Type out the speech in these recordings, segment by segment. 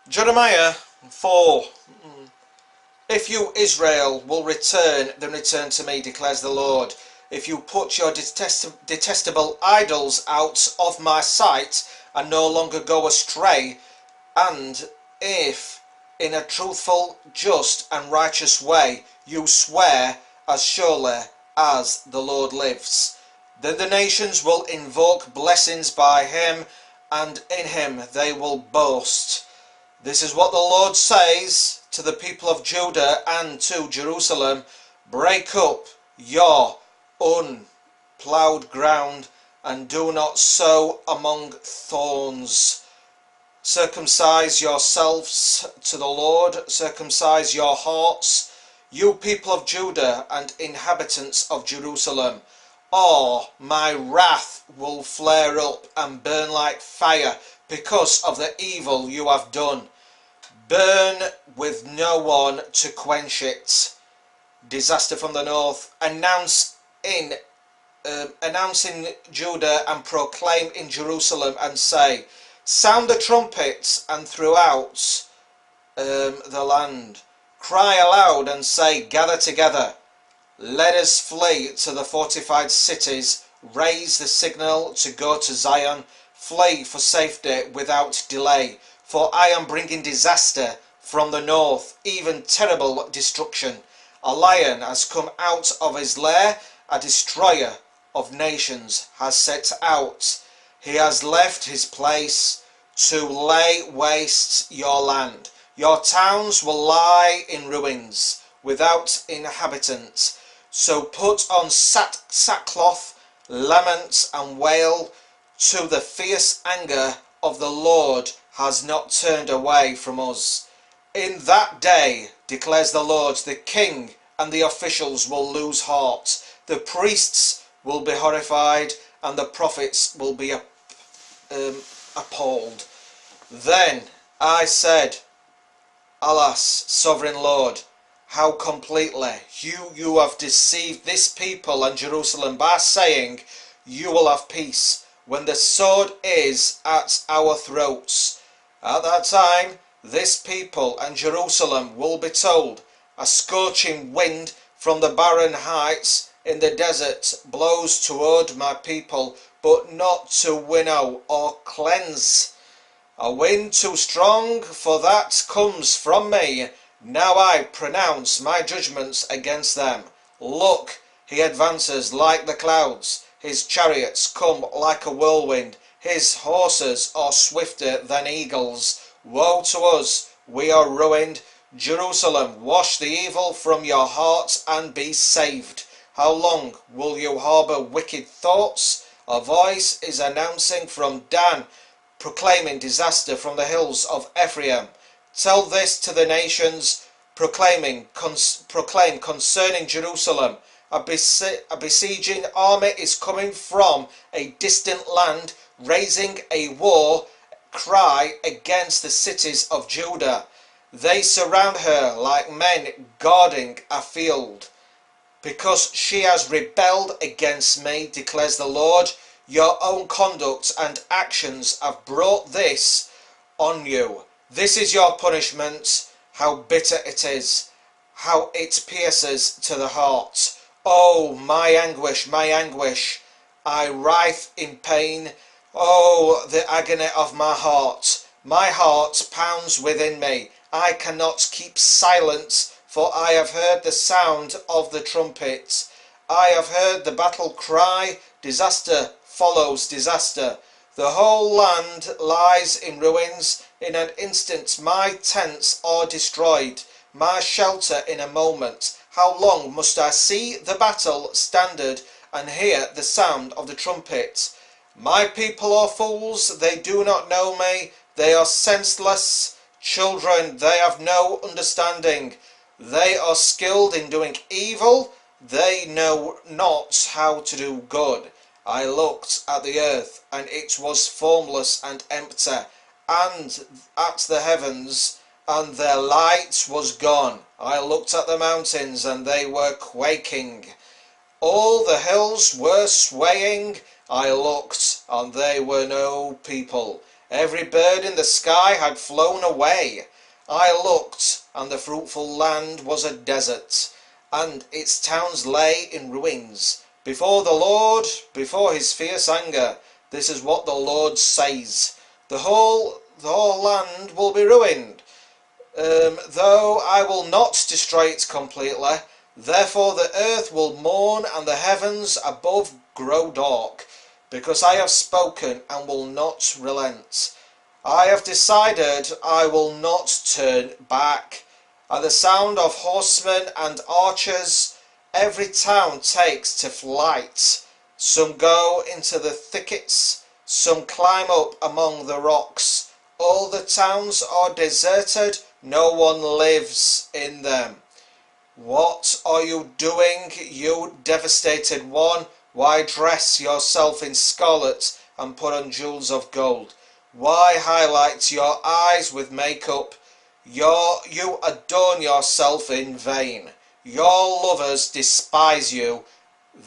Jeremiah 4. If you, Israel, will return, then return to me, declares the Lord. If you put your detestable idols out of my sight and no longer go astray, and if, in a truthful, just, and righteous way, you swear as surely as the Lord lives, then the nations will invoke blessings by him, and in him they will boast. This is what the Lord says to the people of Judah and to Jerusalem: break up your unploughed ground and do not sow among thorns. Circumcise yourselves to the Lord, circumcise your hearts, you people of Judah and inhabitants of Jerusalem, or my wrath will flare up and burn like fire because of the evil you have done. Burn with no one to quench it. Disaster from the north. Announce in Judah and proclaim in Jerusalem and say, sound the trumpets and throughout the land. Cry aloud and say, gather together. Let us flee to the fortified cities. Raise the signal to go to Zion. Flee for safety without delay. For I am bringing disaster from the north, even terrible destruction. A lion has come out of his lair, a destroyer of nations has set out. He has left his place to lay waste your land. Your towns will lie in ruins, without inhabitants. So put on sackcloth, lament and wail, to the fierce anger of the Lord has not turned away from us. In that day, declares the Lord, the king and the officials will lose heart, the priests will be horrified, and the prophets will be appalled. Then I said, alas, sovereign Lord, how completely you have deceived this people and Jerusalem by saying, you will have peace, when the sword is at our throats. At that time, this people and Jerusalem will be told, a scorching wind from the barren heights in the desert blows toward my people, but not to winnow or cleanse. A wind too strong for that comes from me. Now I pronounce my judgments against them. Look, he advances like the clouds. His chariots come like a whirlwind. His horses are swifter than eagles. Woe to us, we are ruined. Jerusalem, wash the evil from your hearts and be saved. How long will you harbour wicked thoughts? A voice is announcing from Dan, proclaiming disaster from the hills of Ephraim. Tell this to the nations, proclaim concerning Jerusalem. A besieging army is coming from a distant land, raising a war cry against the cities of Judah. They surround her like men guarding a field. Because she has rebelled against me, declares the Lord, your own conduct and actions have brought this on you. This is your punishment. How bitter it is, how it pierces to the heart. Oh, my anguish, I writhe in pain. Oh, the agony of my heart. My heart pounds within me. I cannot keep silence, for I have heard the sound of the trumpet. I have heard the battle cry. Disaster follows disaster. The whole land lies in ruins. In an instant my tents are destroyed, my shelter in a moment. How long must I see the battle standard and hear the sound of the trumpet? My people are fools, they do not know me. They are senseless children, they have no understanding. They are skilled in doing evil, they know not how to do good. I looked at the earth, and it was formless and empty, and at the heavens, and their light was gone. I looked at the mountains, and they were quaking. All the hills were swaying. I looked, and they were no people. Every bird in the sky had flown away. I looked, and the fruitful land was a desert, and its towns lay in ruins. Before the Lord, before his fierce anger, this is what the Lord says. The whole land will be ruined, though I will not destroy it completely. Therefore the earth will mourn, and the heavens above grow dark, because I have spoken and will not relent. I have decided I will not turn back. At the sound of horsemen and archers, every town takes to flight. Some go into the thickets, some climb up among the rocks. All the towns are deserted, no one lives in them. What are you doing, you devastated one? Why dress yourself in scarlet and put on jewels of gold? Why highlight your eyes with makeup? You adorn yourself in vain. Your lovers despise you.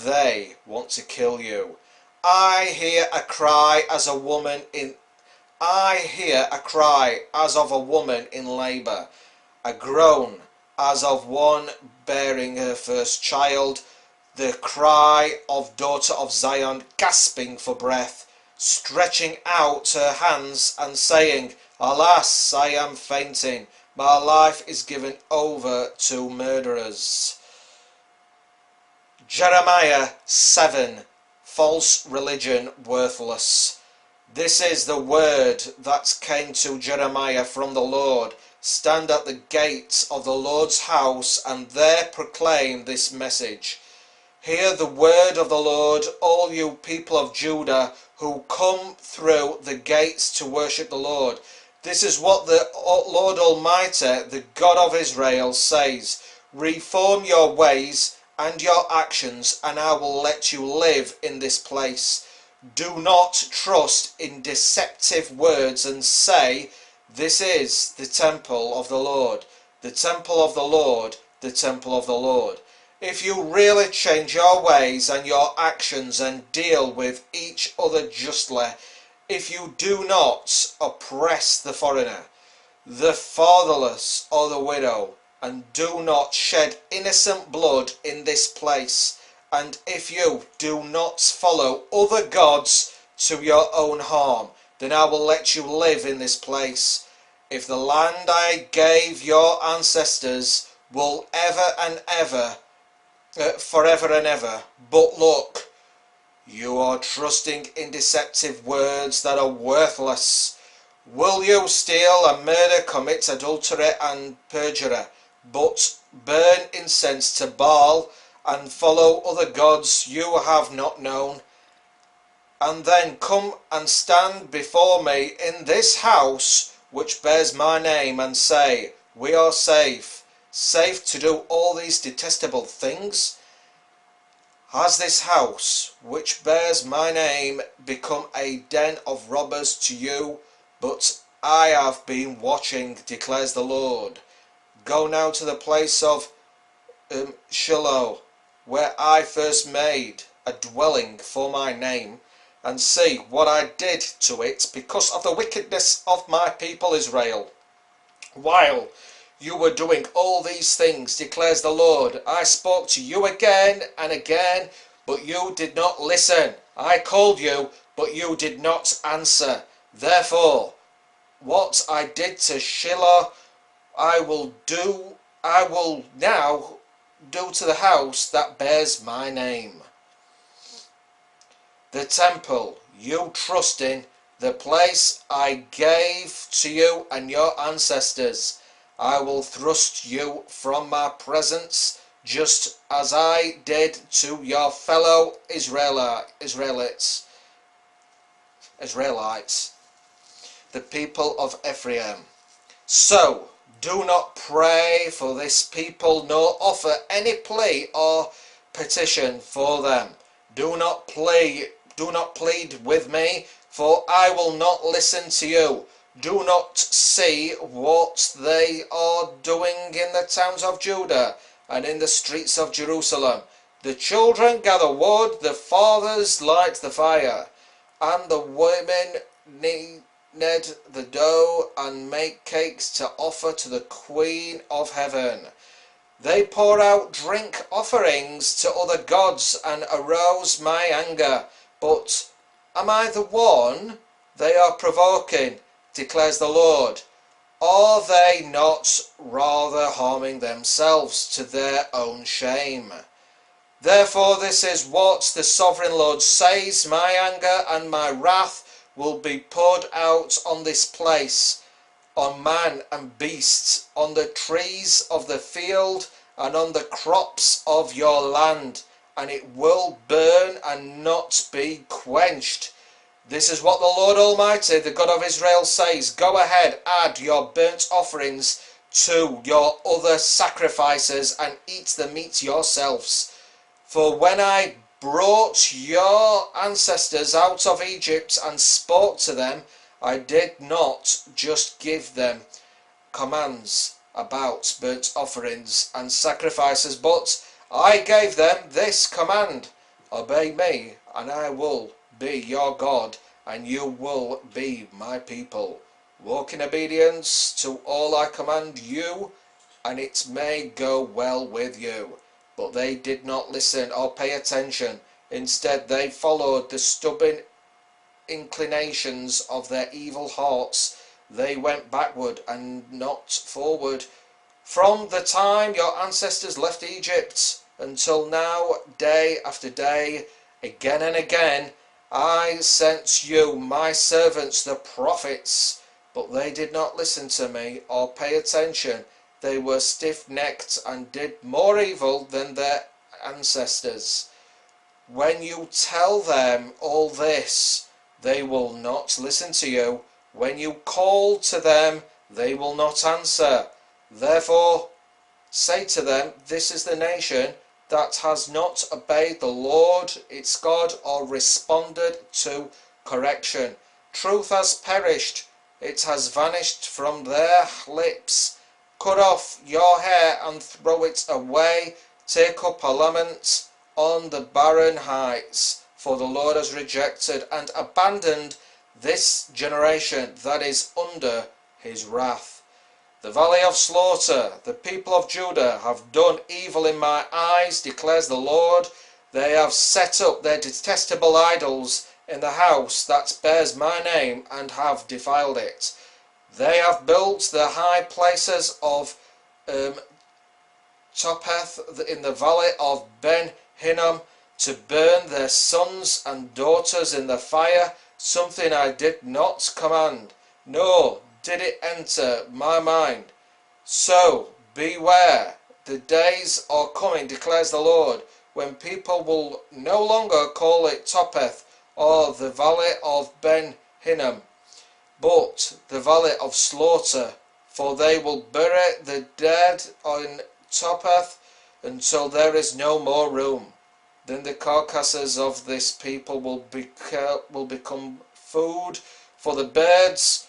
They want to kill you. I hear a cry as of a woman in labour, a groan as of one bearing her first child, the cry of daughter of Zion gasping for breath, stretching out her hands and saying, Alas, I am fainting, my life is given over to murderers. Jeremiah 7. False religion worthless. This is the word that came to Jeremiah from the Lord. Stand at the gates of the Lord's house and there proclaim this message. Hear the word of the Lord, all you people of Judah who come through the gates to worship the Lord. This is what the Lord Almighty, the God of Israel, says. Reform your ways and your actions, and I will let you live in this place. Do not trust in deceptive words and say, This is the temple of the Lord, the temple of the Lord, the temple of the Lord. If you really change your ways and your actions and deal with each other justly, if you do not oppress the foreigner, the fatherless or the widow, and do not shed innocent blood in this place, and if you do not follow other gods to your own harm, then I will let you live in this place. If the land I gave your ancestors will forever and ever, but look, you are trusting in deceptive words that are worthless. Will you steal and murder, commit adultery and perjury, but burn incense to Baal and follow other gods you have not known, and then come and stand before me in this house which bears my name and say, We are safe to do all these detestable things? Has this house which bears my name become a den of robbers to you? But I have been watching, declares the Lord. Go now to the place of Shiloh, where I first made a dwelling for my name, and see what I did to it because of the wickedness of my people Israel. While you were doing all these things, declares the Lord, I spoke to you again and again, but you did not listen. I called you, but you did not answer. Therefore, what I did to Shiloh, I will now do to the house that bears my name. The temple you trust in, the place I gave to you and your ancestors, I will thrust you from my presence, just as I did to your fellow Israelites, the people of Ephraim. So, do not pray for this people, nor offer any plea or petition for them. Do not plead with me, for I will not listen to you. Do not see what they are doing in the towns of Judah and in the streets of Jerusalem. The children gather wood, the fathers light the fire, and the women the dough and make cakes to offer to the Queen of Heaven. They pour out drink offerings to other gods and arouse my anger. But am I the one they are provoking, declares the Lord? Are they not rather harming themselves to their own shame? Therefore this is what the Sovereign Lord says, my anger and my wrath will be poured out on this place, on man and beast, on the trees of the field and on the crops of your land, and it will burn and not be quenched. This is what the Lord Almighty, the God of Israel, says. Go ahead, add your burnt offerings to your other sacrifices and eat the meat yourselves. For when I brought your ancestors out of Egypt and spoke to them, I did not just give them commands about burnt offerings and sacrifices, but I gave them this command: obey me, and I will be your God, and you will be my people. Walk in obedience to all I command you, and it may go well with you. But they did not listen or pay attention. Instead, they followed the stubborn inclinations of their evil hearts. They went backward and not forward. From the time your ancestors left Egypt until now, day after day, again and again, I sent you my servants, the prophets, but they did not listen to me or pay attention. They were stiff-necked and did more evil than their ancestors. When you tell them all this, they will not listen to you. When you call to them, they will not answer. Therefore, say to them, this is the nation that has not obeyed the Lord its God or responded to correction. Truth has perished. It has vanished from their lips. Cut off your hair and throw it away. Take up a lament on the barren heights, for the Lord has rejected and abandoned this generation that is under his wrath. The valley of slaughter, the people of Judah have done evil in my eyes, declares the Lord. They have set up their detestable idols in the house that bears my name and have defiled it. They have built the high places of Topheth in the valley of Ben Hinnom to burn their sons and daughters in the fire, something I did not command, nor did it enter my mind. So beware, the days are coming, declares the Lord, when people will no longer call it Topheth or the valley of Ben Hinnom, but the valley of slaughter, for they will bury the dead in Topheth until there is no more room. Then the carcasses of this people will become food for the birds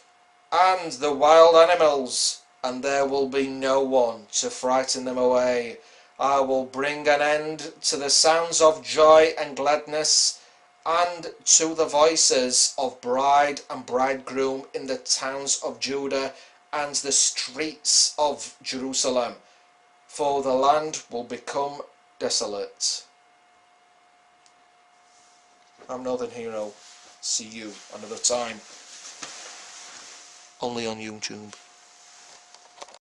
and the wild animals, and there will be no one to frighten them away. I will bring an end to the sounds of joy and gladness, and to the voices of bride and bridegroom in the towns of Judah and the streets of Jerusalem, for the land will become desolate. I'm Northern Hero. See you another time. Only on YouTube.